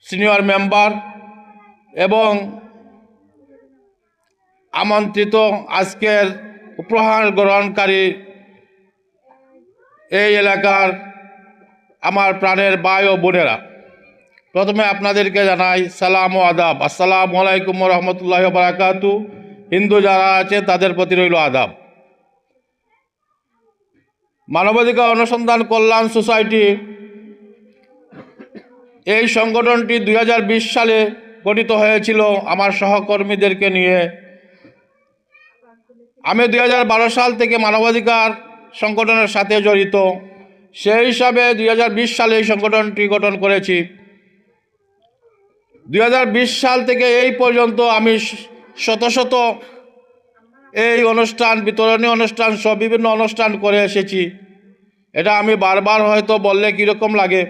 Senior member এবং আমন্ত্রিত আজকের উপহার গ্রহণকারী এই এলাকার আমার প্রাণের ভাই ও বোনেরা, প্রথমে আপনাদেরকে জানাই সালাম ও আদাব। আসসালামু আলাইকুম রহমতুল্লাহি ওয়া বারাকাতুহু। হিন্দু যারা আছে তাদের প্রতি রইল আদাব। মানবাধিকার অনুসন্ধান কল্যাণ সোসাইটি এই সংগঠনটি 2020 সালে গঠিত হয়েছিল আমার সহকর্মীদেরকে নিয়ে। আমি 2012 সাল থেকে মানবাধিকার সংগঠনের সাথে জড়িত। সেই হিসাবে 2020 সালে এই সংগঠনটি গঠন করেছি। 2020 সাল থেকে এই পর্যন্ত আমি শত শত এই অনুষ্ঠান, বিতরণী অনুষ্ঠান সব বিভিন্ন অনুষ্ঠান করে এসেছি। এটা আমি বারবার হয়তো বললে কীরকম লাগে,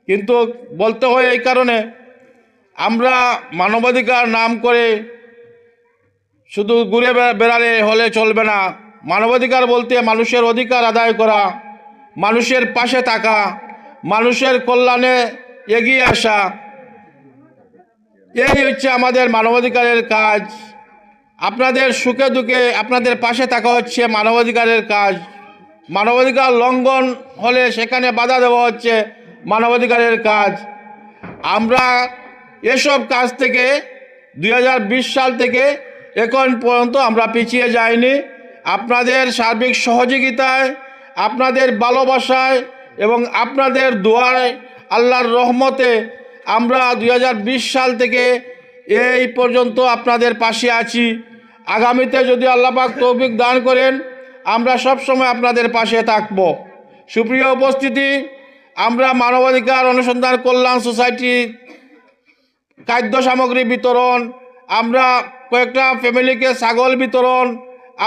কিন্তু বলতে হয় এই কারণে, আমরা মানবাধিকার নাম করে শুধু ঘুরে বেড়ালে হলে চলবে না। মানবাধিকার বলতে মানুষের অধিকার আদায় করা, মানুষের পাশে থাকা, মানুষের কল্যাণে এগিয়ে আসা, এই হচ্ছে আমাদের মানবাধিকারের কাজ। আপনাদের সুখে দুঃখে আপনাদের পাশে থাকা হচ্ছে মানবাধিকারের কাজ। মানবাধিকার লঙ্ঘন হলে সেখানে বাধা দেওয়া হচ্ছে মানবাধিকারের কাজ। আমরা এসব কাজ থেকে 2020 সাল থেকে এখন পর্যন্ত আমরা পিছিয়ে যাইনি। আপনাদের সার্বিক সহযোগিতায়, আপনাদের ভালোবাসায় এবং আপনাদের দোয়ায়, আল্লাহর রহমতে আমরা 2020 সাল থেকে এই পর্যন্ত আপনাদের পাশে আছি। আগামীতে যদি আল্লাহ পাক তৌফিক দান করেন, আমরা সব সময় আপনাদের পাশে থাকব। সুপ্রিয় উপস্থিতি, আমরা মানবাধিকার অনুসন্ধান কল্যাণ সোসাইটি খাদ্য সামগ্রী বিতরণ, আমরা কয়েকটা ফ্যামিলিকে ছাগল বিতরণ,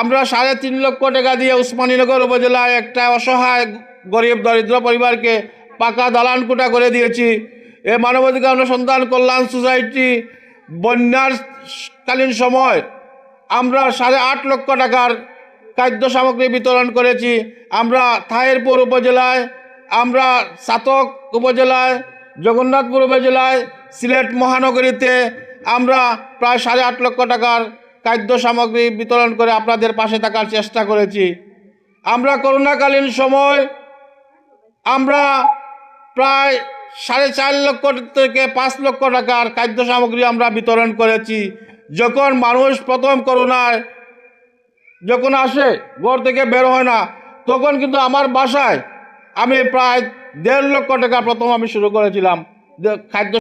আমরা 3.5 লক্ষ টাকা দিয়ে উসমানীনগর উপজেলায় একটা অসহায় গরিব দরিদ্র পরিবারকে পাকা দালান কোঠা করে দিয়েছি। এই মানবাধিকার অনুসন্ধান কল্যাণ সোসাইটি বন্যার কালীন সময় আমরা 8.5 লক্ষ টাকার খাদ্য সামগ্রী বিতরণ করেছি। আমরা তাহিরপুর উপজেলায়, আমরা সাতক উপজেলায়, জগন্নাথপুর উপজেলায়, সিলেট মহানগরীতে আমরা প্রায় 8.5 লক্ষ টাকার খাদ্য সামগ্রী বিতরণ করে আপনাদের পাশে থাকার চেষ্টা করেছি। আমরা করোনাকালীন সময় আমরা প্রায় 4.5 লক্ষ থেকে 5 লক্ষ টাকার খাদ্য সামগ্রী আমরা বিতরণ করেছি। যখন মানুষ প্রথম করোনায় যখন আসে, ঘর থেকে বের হয় না, তখন কিন্তু আমার বাসায় আমি প্রায় 1.5 লক্ষ টাকা প্রথম আমি শুরু করেছিলাম খাদ্য